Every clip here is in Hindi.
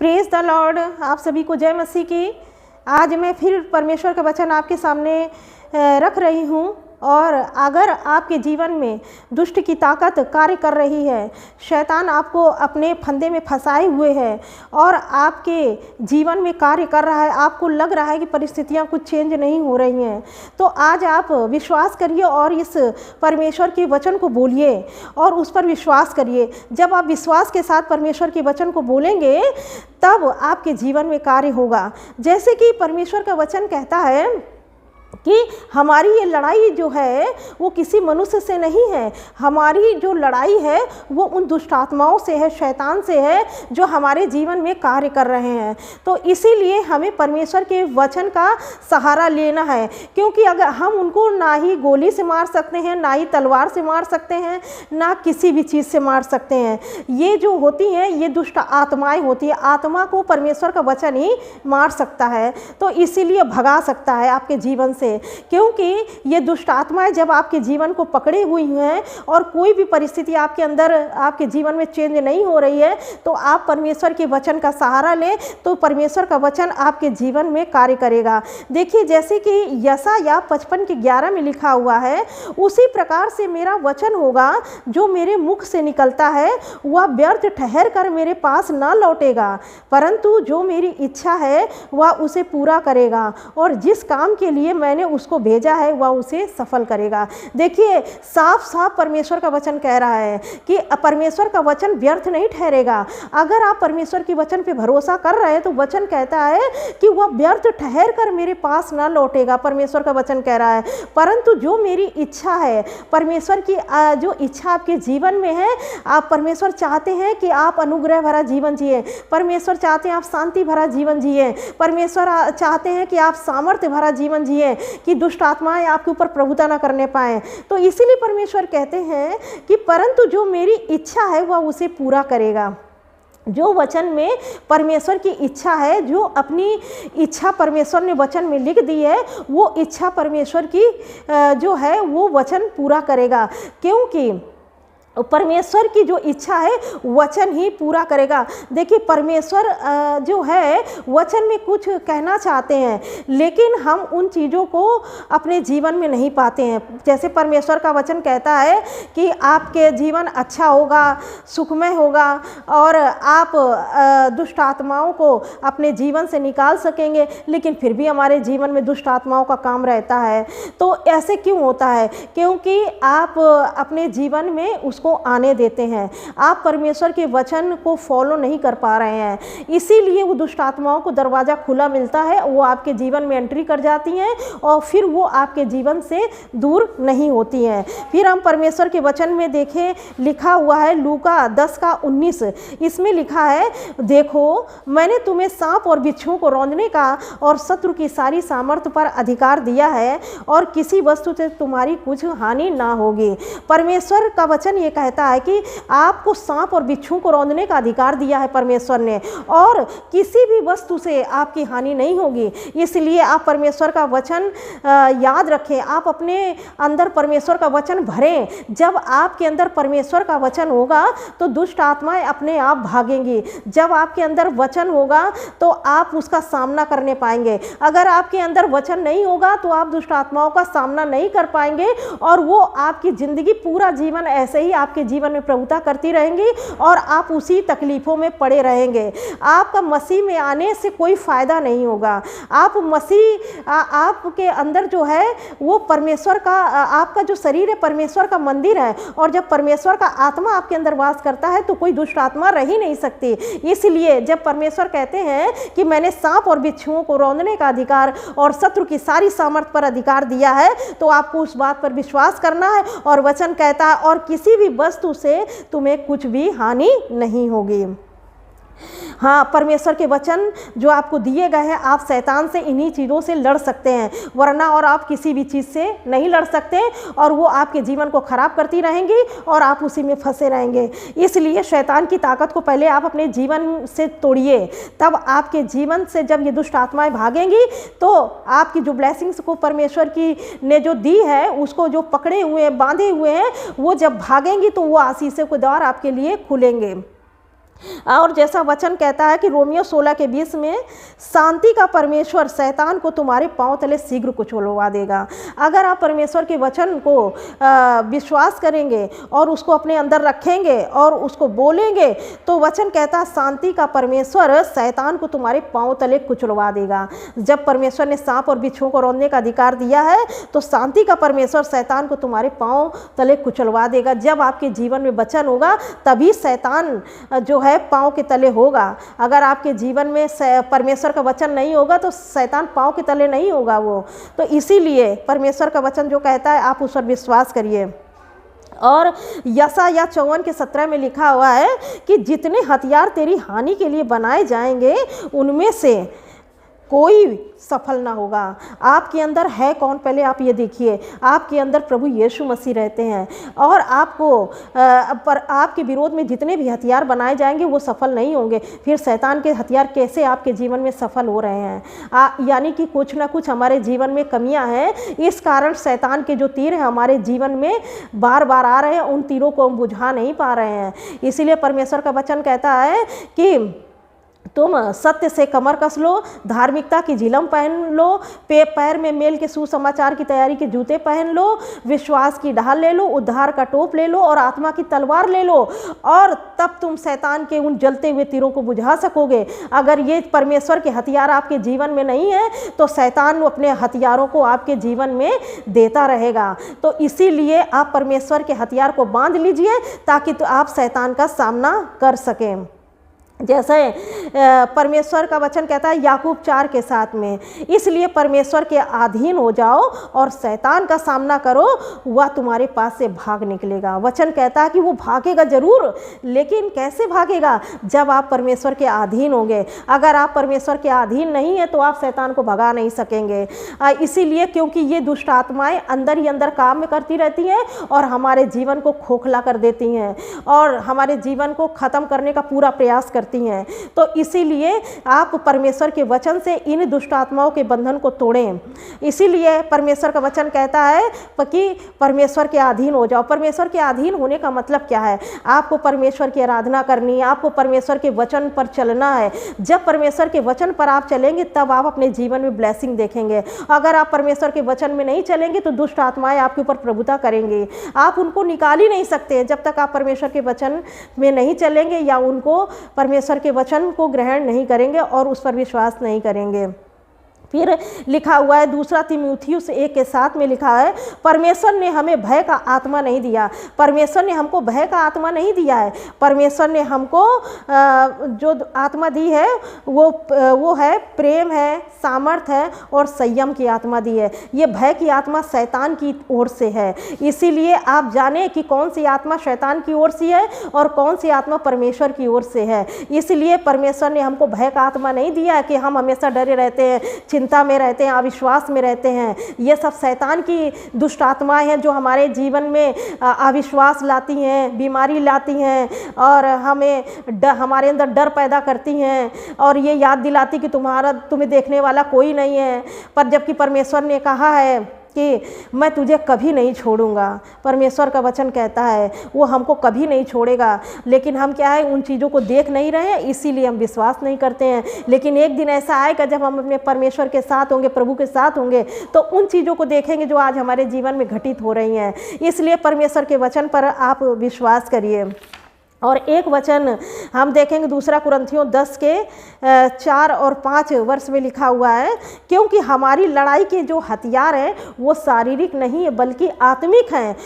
Praise the Lord. आप सभी को जय मसीह की। आज मैं फिर परमेश्वर का वचन आपके सामने रख रही हूँ। और अगर आपके जीवन में दुष्ट की ताकत कार्य कर रही है, शैतान आपको अपने फंदे में फंसाए हुए है और आपके जीवन में कार्य कर रहा है, आपको लग रहा है कि परिस्थितियाँ कुछ चेंज नहीं हो रही हैं, तो आज आप विश्वास करिए और इस परमेश्वर के वचन को बोलिए और उस पर विश्वास करिए। जब आप विश्वास के साथ परमेश्वर के वचन को बोलेंगे तब आपके जीवन में कार्य होगा। जैसे कि परमेश्वर का वचन कहता है कि हमारी ये लड़ाई जो है वो किसी मनुष्य से नहीं है, हमारी जो लड़ाई है वो उन दुष्ट आत्माओं से है, शैतान से है, जो हमारे जीवन में कार्य कर रहे हैं। तो इसीलिए हमें परमेश्वर के वचन का सहारा लेना है, क्योंकि अगर हम उनको ना ही गोली से मार सकते हैं, ना ही तलवार से मार सकते हैं, ना किसी भी चीज़ से मार सकते हैं। ये जो होती हैं ये दुष्ट आत्माएँ होती है, आत्मा को परमेश्वर का वचन ही मार सकता है, तो इसीलिए भगा सकता है आपके जीवन से। क्योंकि ये दुष्ट आत्माएं जब आपके जीवन को पकड़े हुई हैं और कोई भी परिस्थिति आपके अंदर आपके जीवन में चेंज नहीं हो रही है, तो आप परमेश्वर के वचन का सहारा लें तो परमेश्वर का वचन आपके जीवन में कार्य करेगा। देखिए, जैसे कि यशायाह 55:11 में लिखा हुआ है, उसी प्रकार से मेरा वचन होगा जो मेरे मुख से निकलता है, वह व्यर्थ ठहर कर मेरे पास ना लौटेगा, परंतु जो मेरी इच्छा है वह उसे पूरा करेगा और जिस काम के लिए मैंने उसको भेजा है वह उसे सफल करेगा। देखिए, साफ साफ परमेश्वर का वचन कह रहा है कि परमेश्वर का वचन व्यर्थ नहीं ठहरेगा। अगर आप परमेश्वर के वचन पे भरोसा कर रहे हैं तो वचन कहता है कि वह व्यर्थ ठहर कर मेरे पास ना लौटेगा। परमेश्वर का वचन कह रहा है, परंतु जो मेरी इच्छा है, परमेश्वर की जो इच्छा आपके जीवन में है, आप परमेश्वर चाहते हैं कि आप अनुग्रह भरा जीवन जिए, परमेश्वर चाहते हैं आप शांति भरा जीवन जिए, परमेश्वर चाहते हैं कि आप सामर्थ्य भरा जीवन जिए, कि दुष्ट आत्माएं आपके ऊपर प्रभुता ना करने पाए। तो इसीलिए परमेश्वर कहते हैं कि परंतु जो मेरी इच्छा है वह उसे पूरा करेगा। जो वचन में परमेश्वर की इच्छा है, जो अपनी इच्छा परमेश्वर ने वचन में लिख दी है, वो इच्छा परमेश्वर की जो है वो वचन पूरा करेगा। क्योंकि परमेश्वर की जो इच्छा है वचन ही पूरा करेगा। देखिए, परमेश्वर जो है वचन में कुछ कहना चाहते हैं, लेकिन हम उन चीज़ों को अपने जीवन में नहीं पाते हैं। जैसे परमेश्वर का वचन कहता है कि आपके जीवन अच्छा होगा, सुखमय होगा और आप दुष्ट आत्माओं को अपने जीवन से निकाल सकेंगे, लेकिन फिर भी हमारे जीवन में दुष्ट आत्माओं का काम रहता है। तो ऐसे क्यों होता है? क्योंकि आप अपने जीवन में उसको आने देते हैं, आप परमेश्वर के वचन को फॉलो नहीं कर पा रहे हैं, इसीलिए वो दुष्ट आत्माओं को दरवाज़ा खुला मिलता है, वो आपके जीवन में एंट्री कर जाती हैं और फिर वो आपके जीवन से दूर नहीं होती हैं। फिर हम परमेश्वर के वचन में देखें, लिखा हुआ है लूका 10:19, इसमें लिखा है, देखो मैंने तुम्हें सांप और बिच्छुओं को रौंदने का और शत्रु की सारी सामर्थ्य पर अधिकार दिया है और किसी वस्तु से तुम्हारी कुछ हानि ना होगी। परमेश्वर का वचन ये कहता है कि आपको सांप और बिच्छू को रौंदने का अधिकार दिया है परमेश्वर ने, और किसी भी वस्तु से आपकी हानि नहीं होगी। इसलिए आप परमेश्वर का वचन याद रखें, आप अपने अंदर परमेश्वर का वचन भरें। जब आपके अंदर परमेश्वर का वचन होगा तो दुष्ट आत्माएं अपने आप भागेंगी। जब आपके अंदर वचन होगा तो आप उसका सामना करने पाएंगे। अगर आपके अंदर वचन नहीं होगा तो आप दुष्ट आत्माओं का सामना नहीं कर पाएंगे और वो आपकी ज़िंदगी, पूरा जीवन ऐसे ही आपके जीवन में प्रभुता करती रहेंगी और आप उसी तकलीफ़ों में पड़े रहेंगे। आपका मसीह में आने से कोई फ़ायदा नहीं होगा। आप मसीह आपके अंदर जो है वो परमेश्वर का, आपका जो शरीर है परमेश्वर का मंदिर है, और जब परमेश्वर का आत्मा आपके अंदर वास करता है तो कोई दुष्ट आत्मा रह ही नहीं सकती। इसलिए जब परमेश्वर कहते हैं कि मैंने सांप और बिच्छुओं को रौंदने का अधिकार और शत्रु की सारी सामर्थ्य पर अधिकार दिया है, तो आपको उस बात पर विश्वास करना है। और वचन कहता है, और किसी भी वस्तु से तुम्हें कुछ भी हानि नहीं होगी। हाँ, परमेश्वर के वचन जो आपको दिए गए हैं, आप शैतान से इन्हीं चीज़ों से लड़ सकते हैं, वरना और आप किसी भी चीज़ से नहीं लड़ सकते, और वो आपके जीवन को ख़राब करती रहेंगी और आप उसी में फंसे रहेंगे। इसलिए शैतान की ताकत को पहले आप अपने जीवन से तोड़िए, तब आपके जीवन से जब ये दुष्ट आत्माएं भागेंगी तो आपकी जो ब्लेसिंग्स को परमेश्वर की ने जो दी है, उसको जो पकड़े हुए बांधे हुए हैं, वो जब भागेंगी तो वो आशीषों के द्वार आपके लिए खुलेंगे। और जैसा वचन कहता है कि रोमियो 16 के 20 में, शांति का परमेश्वर शैतान को तुम्हारे पांव तले शीघ्र कुचलवा देगा। अगर आप परमेश्वर के वचन को विश्वास करेंगे और उसको अपने अंदर रखेंगे और उसको बोलेंगे, तो वचन कहता है शांति का परमेश्वर शैतान को तुम्हारे पांव तले कुचलवा देगा। जब परमेश्वर ने सांप और बिच्छुओं को रौंदने का अधिकार दिया है, तो शांति का परमेश्वर शैतान को तुम्हारे पांव तले कुचलवा देगा। जब आपके जीवन में वचन होगा, तभी शैतान जो है पाँव के तले होगा। अगर आपके जीवन में परमेश्वर का वचन नहीं होगा, तो शैतान पाँव के तले नहीं होगा वो। तो इसीलिए परमेश्वर का वचन जो कहता है, आप उस पर विश्वास करिए। और यशायाह 54 के 17 में लिखा हुआ है कि जितने हथियार तेरी हानि के लिए बनाए जाएंगे, उनमें से कोई सफल ना होगा। आपके अंदर है कौन, पहले आप ये देखिए। आपके अंदर प्रभु यीशु मसीह रहते हैं, और आपको पर आपके विरोध में जितने भी हथियार बनाए जाएंगे वो सफल नहीं होंगे। फिर शैतान के हथियार कैसे आपके जीवन में सफल हो रहे हैं? यानी कि कुछ ना कुछ हमारे जीवन में कमियां हैं। इस कारण शैतान के जो तीर हैं हमारे जीवन में बार बार आ रहे हैं, उन तीरों को हम बुझा नहीं पा रहे हैं। इसीलिए परमेश्वर का वचन कहता है कि तुम सत्य से कमर कस लो, धार्मिकता की झिलम पहन लो, पैर में मेल के सुसमाचार की तैयारी के जूते पहन लो, विश्वास की ढाल ले लो, उद्धार का टोप ले लो और आत्मा की तलवार ले लो, और तब तुम शैतान के उन जलते हुए तीरों को बुझा सकोगे। अगर ये परमेश्वर के हथियार आपके जीवन में नहीं है, तो शैतान अपने हथियारों को आपके जीवन में देता रहेगा। तो इसीलिए आप परमेश्वर के हथियार को बांध लीजिए, ताकि तो आप शैतान का सामना कर सकें। जैसे परमेश्वर का वचन कहता है याकूब 4 के 7 में, इसलिए परमेश्वर के अधीन हो जाओ और शैतान का सामना करो, वह तुम्हारे पास से भाग निकलेगा। वचन कहता है कि वो भागेगा जरूर, लेकिन कैसे भागेगा? जब आप परमेश्वर के अधीन होंगे। अगर आप परमेश्वर के अधीन नहीं है, तो आप शैतान को भगा नहीं सकेंगे। इसीलिए क्योंकि ये दुष्ट आत्माएं अंदर ही अंदर काम करती रहती हैं और हमारे जीवन को खोखला कर देती हैं और हमारे जीवन को ख़त्म करने का पूरा प्रयास करती हैं। तो इसीलिए आप परमेश्वर के वचन से इन दुष्ट आत्माओं के बंधन को तोड़ें। इसीलिए परमेश्वर का वचन कहता है कि परमेश्वर के अधीन हो जाओ। परमेश्वर के अधीन होने का मतलब क्या है? आपको परमेश्वर की आराधना करनी है, आपको परमेश्वर के वचन पर चलना है। जब परमेश्वर के वचन पर आप चलेंगे, तब आप अपने जीवन में ब्लेसिंग देखेंगे। अगर आप परमेश्वर के वचन में नहीं चलेंगे, तो दुष्ट आत्माएं आपके ऊपर प्रभुता करेंगी। आप उनको निकाल ही नहीं सकते जब तक आप परमेश्वर के वचन में नहीं चलेंगे या उनको परमेश्वर के वचन को ग्रहण नहीं करेंगे और उस पर विश्वास नहीं करेंगे। फिर लिखा हुआ है 2 तीमुथियुस 1 के 7 में लिखा है, परमेश्वर ने हमें भय का आत्मा नहीं दिया। परमेश्वर ने हमको भय का आत्मा नहीं दिया है। परमेश्वर ने हमको जो आत्मा दी है वो है प्रेम है, सामर्थ है और संयम की आत्मा दी है। ये भय की आत्मा शैतान की ओर से है। इसीलिए आप जाने कि कौन सी आत्मा शैतान की ओर से है और कौन सी आत्मा परमेश्वर की ओर से है। इसलिए परमेश्वर ने हमको भय का आत्मा नहीं दिया है कि हम हमेशा डरे रहते हैं, चिंता में रहते हैं, अविश्वास में रहते हैं। ये सब शैतान की दुष्ट आत्माएं हैं जो हमारे जीवन में अविश्वास लाती हैं, बीमारी लाती हैं और हमारे अंदर डर पैदा करती हैं और ये याद दिलाती कि तुम्हें देखने वाला कोई नहीं है। पर जबकि परमेश्वर ने कहा है कि मैं तुझे कभी नहीं छोड़ूंगा। परमेश्वर का वचन कहता है वो हमको कभी नहीं छोड़ेगा। लेकिन हम क्या है, उन चीज़ों को देख नहीं रहे हैं, इसीलिए हम विश्वास नहीं करते हैं। लेकिन एक दिन ऐसा आएगा जब हम अपने परमेश्वर के साथ होंगे, प्रभु के साथ होंगे, तो उन चीज़ों को देखेंगे जो आज हमारे जीवन में घटित हो रही हैं। इसलिए परमेश्वर के वचन पर आप विश्वास करिए। और एक वचन हम देखेंगे 2 कुरिन्थियों 10 के 4 और 5 वर्ष में लिखा हुआ है, क्योंकि हमारी लड़ाई के जो हथियार हैं वो शारीरिक नहीं है बल्कि आत्मिक हैं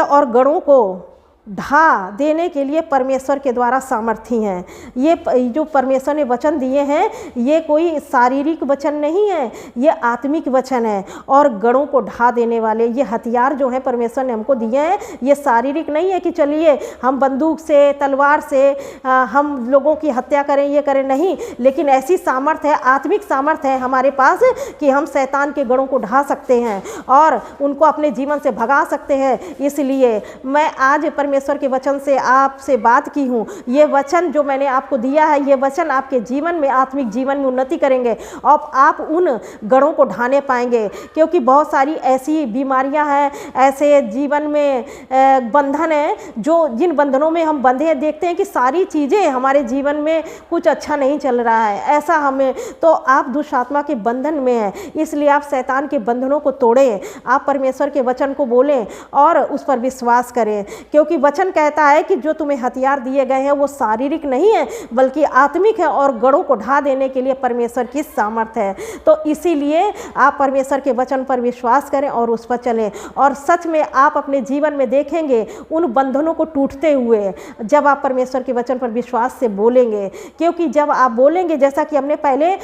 और गढ़ों को ढा देने के लिए परमेश्वर के द्वारा सामर्थी हैं। ये जो परमेश्वर ने वचन दिए हैं, ये कोई शारीरिक वचन नहीं है, ये आत्मिक वचन है और गढ़ों को ढा देने वाले ये हथियार जो हैं परमेश्वर ने हमको दिए हैं। ये शारीरिक नहीं है कि चलिए हम बंदूक से, तलवार से हम लोगों की हत्या करें, ये करें, नहीं। लेकिन ऐसी सामर्थ है, आत्मिक सामर्थ है हमारे पास कि हम शैतान के गढ़ों को ढा सकते हैं और उनको अपने जीवन से भगा सकते हैं। इसलिए मैं आज परमेश्वर के वचन से आपसे बात की हूँ, ये वचन जो मैंने आपको दिया है, ये वचन आपके जीवन में, आत्मिक जीवन में उन्नति करेंगे और आप उन गढ़ों को ढाने पाएंगे। क्योंकि बहुत सारी ऐसी बीमारियां हैं, ऐसे जीवन में बंधन है, जो जिन बंधनों में हम बंधे हैं, देखते हैं कि सारी चीज़ें हमारे जीवन में कुछ अच्छा नहीं चल रहा है, ऐसा हमें, तो आप दुष्ट आत्मा के बंधन में हैं। इसलिए आप शैतान के बंधनों को तोड़ें, आप परमेश्वर के वचन को बोलें और उस पर विश्वास करें। क्योंकि वचन कहता है कि जो तुम्हें हथियार दिए गए हैं वो शारीरिक नहीं है बल्कि आत्मिक है, और गढ़ों को ढा देने के लिए परमेश्वर की सामर्थ है। तो इसीलिए आप परमेश्वर के वचन पर विश्वास करें और उस पर चलें, और सच में आप अपने जीवन में देखेंगे उन बंधनों को टूटते हुए, जब आप परमेश्वर के वचन पर विश्वास से बोलेंगे। क्योंकि जब आप बोलेंगे, जैसा कि हमने पहले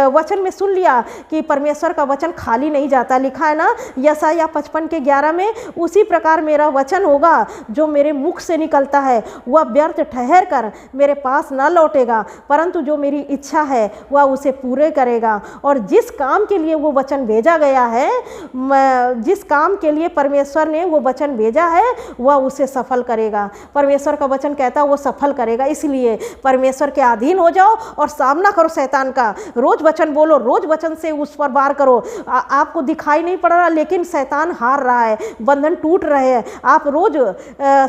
वचन में सुन लिया कि परमेश्वर का वचन खाली नहीं जाता, लिखा है ना यशायाह 55:11 में, उसी प्रकार मेरा वचन होगा जो मेरे मुख से निकलता है, वह व्यर्थ ठहर कर मेरे पास न लौटेगा, परंतु जो मेरी इच्छा है वह उसे पूरे करेगा। और जिस काम के लिए वो वचन भेजा गया है, जिस काम के लिए परमेश्वर ने वो वचन भेजा है, वह उसे सफल करेगा। परमेश्वर का वचन कहता है वो सफल करेगा। इसलिए परमेश्वर के अधीन हो जाओ और सामना करो शैतान का। रोज वचन बोलो, रोज वचन से उस पर वार करो। आपको दिखाई नहीं पड़ रहा, लेकिन शैतान हार रहा है, बंधन टूट रहे हैं। आप रोज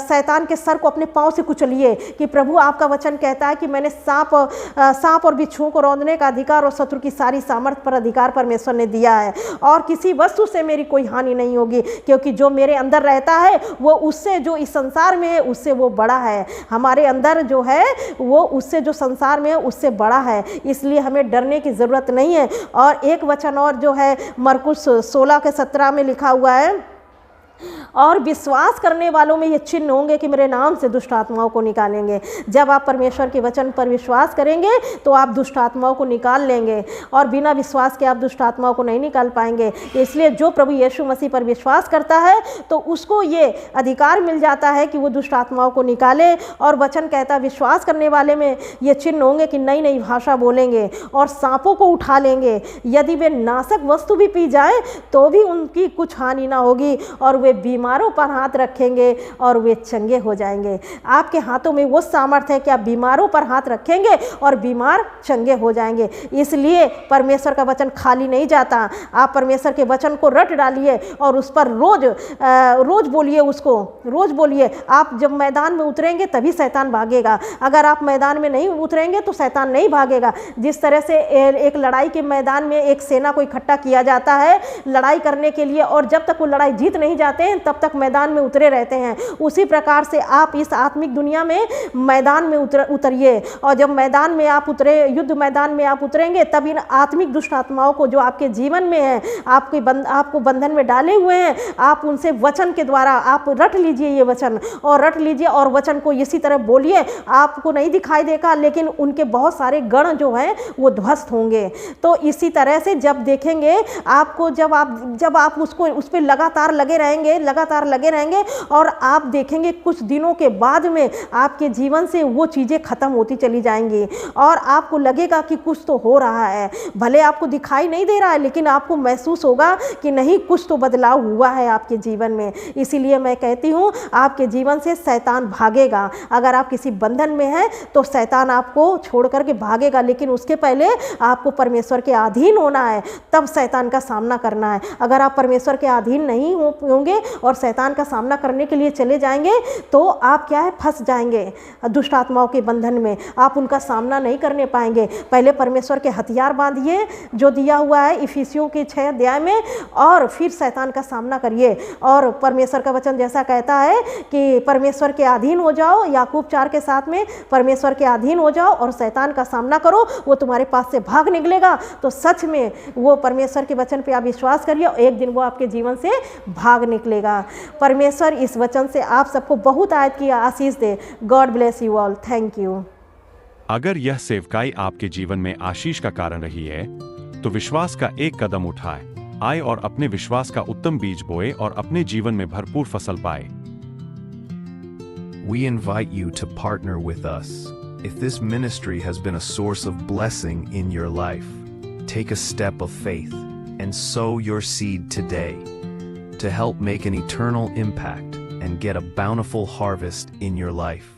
शैतान के सर को अपने पांव से कुचलिए कि प्रभु आपका वचन कहता है कि मैंने सांप और बिच्छुओं को रौंदने का अधिकार और शत्रु की सारी सामर्थ पर अधिकार परमेश्वर ने दिया है, और किसी वस्तु से मेरी कोई हानि नहीं होगी, क्योंकि जो मेरे अंदर रहता है वो उससे, जो इस संसार में है उससे वो बड़ा है। हमारे अंदर जो है वो उससे, जो संसार में है उससे बड़ा है। इसलिए हमें डरने की ज़रूरत नहीं है। और एक वचन और जो है मरकुस 16:17 में लिखा हुआ है, और विश्वास करने वालों में ये चिन्ह होंगे कि मेरे नाम से दुष्ट आत्माओं को निकालेंगे। जब आप परमेश्वर के वचन पर विश्वास करेंगे तो आप दुष्ट आत्माओं को निकाल लेंगे, और बिना विश्वास के आप दुष्ट आत्माओं को नहीं निकाल पाएंगे। इसलिए जो प्रभु यीशु मसीह पर विश्वास करता है तो उसको ये अधिकार मिल जाता है कि वो दुष्ट आत्माओं को निकाले। और वचन कहता है विश्वास करने वाले में ये चिन्ह होंगे कि नई नई भाषा बोलेंगे और सांपों को उठा लेंगे। यदि वे नाशक वस्तु भी पी जाए तो भी उनकी कुछ हानि ना होगी, और वे बीमारों पर हाथ रखेंगे और वे चंगे हो जाएंगे। आपके हाथों में वो सामर्थ्य है कि आप बीमारों पर हाथ रखेंगे और बीमार चंगे हो जाएंगे। इसलिए परमेश्वर का वचन खाली नहीं जाता। आप परमेश्वर के वचन को रट डालिए और उस पर रोज बोलिए, उसको रोज बोलिए। आप जब मैदान में उतरेंगे तभी शैतान भागेगा। अगर आप मैदान में नहीं उतरेंगे तो शैतान नहीं भागेगा। जिस तरह से एक लड़ाई के मैदान में एक सेना को इकट्ठा किया जाता है लड़ाई करने के लिए, और जब तक वो लड़ाई जीत नहीं जाते हैं तब तक मैदान में उतरे रहते हैं, उसी प्रकार से आप इस आत्मिक दुनिया में मैदान में उतरिए। और जब मैदान में आप उतरे, युद्ध मैदान में आप उतरेंगे, तब इन आत्मिक दुष्ट आत्माओं को जो आपके जीवन में है, आपको बंधन में डाले हुए हैं, आप उनसे वचन के द्वारा आप रट लीजिए ये वचन, और रट लीजिए और वचन को इसी तरह बोलिए। आपको नहीं दिखाई देगा, लेकिन उनके बहुत सारे गण जो हैं वो ध्वस्त होंगे। तो इसी तरह से जब देखेंगे आपको, जब आप उसको उस पर लगातार लगे रहेंगे और आप देखेंगे कुछ दिनों के बाद में आपके जीवन से वो चीज़ें ख़त्म होती चली जाएंगी, और आपको लगेगा कि कुछ तो हो रहा है। भले आपको दिखाई नहीं दे रहा है, लेकिन आपको महसूस होगा कि नहीं, कुछ तो बदलाव हुआ है आपके जीवन में। इसीलिए मैं कहती हूँ आपके जीवन से शैतान भागेगा। अगर आप किसी बंधन में हैं तो शैतान आपको छोड़ करके भागेगा, लेकिन उसके पहले आपको परमेश्वर के अधीन होना है, तब शैतान का सामना करना है। अगर आप परमेश्वर के अधीन नहीं होंगे और शैतान का सामना करने के लिए चले जाएंगे तो आप क्या है, फंस जाएंगे दुष्ट आत्माओं के बंधन में। आप उनका सामना नहीं करने पाएंगे। पहले परमेश्वर के हथियार बांधिए जो दिया हुआ है इफिसियों के 6 अध्याय में, और फिर शैतान का सामना करिए। और परमेश्वर का वचन जैसा कहता है कि परमेश्वर के अधीन हो जाओ, याकूब 4:7 में परमेश्वर के अधीन हो जाओ और शैतान का सामना करो, वो तुम्हारे पास से भाग निकलेगा। तो सच में वो परमेश्वर के वचन पे आप विश्वास करिए और एक दिन वो आपके जीवन से भाग निकलेगा। परमेश्वर इस वचन से आप सबको बहुत आयत की आशीष दे। God bless you all. Thank you. अगर यह सेवकाई आपके जीवन में आशीष का कारण रही है तो विश्वास का एक कदम उठाए, आए और अपने विश्वास का उत्तम बीज बोए और अपने जीवन में भरपूर फसल पाए। We invite you to partner with us. If this ministry has been a source of blessing in your life, take a step of faith and sow your seed today to help make an eternal impact and get a bountiful harvest in your life.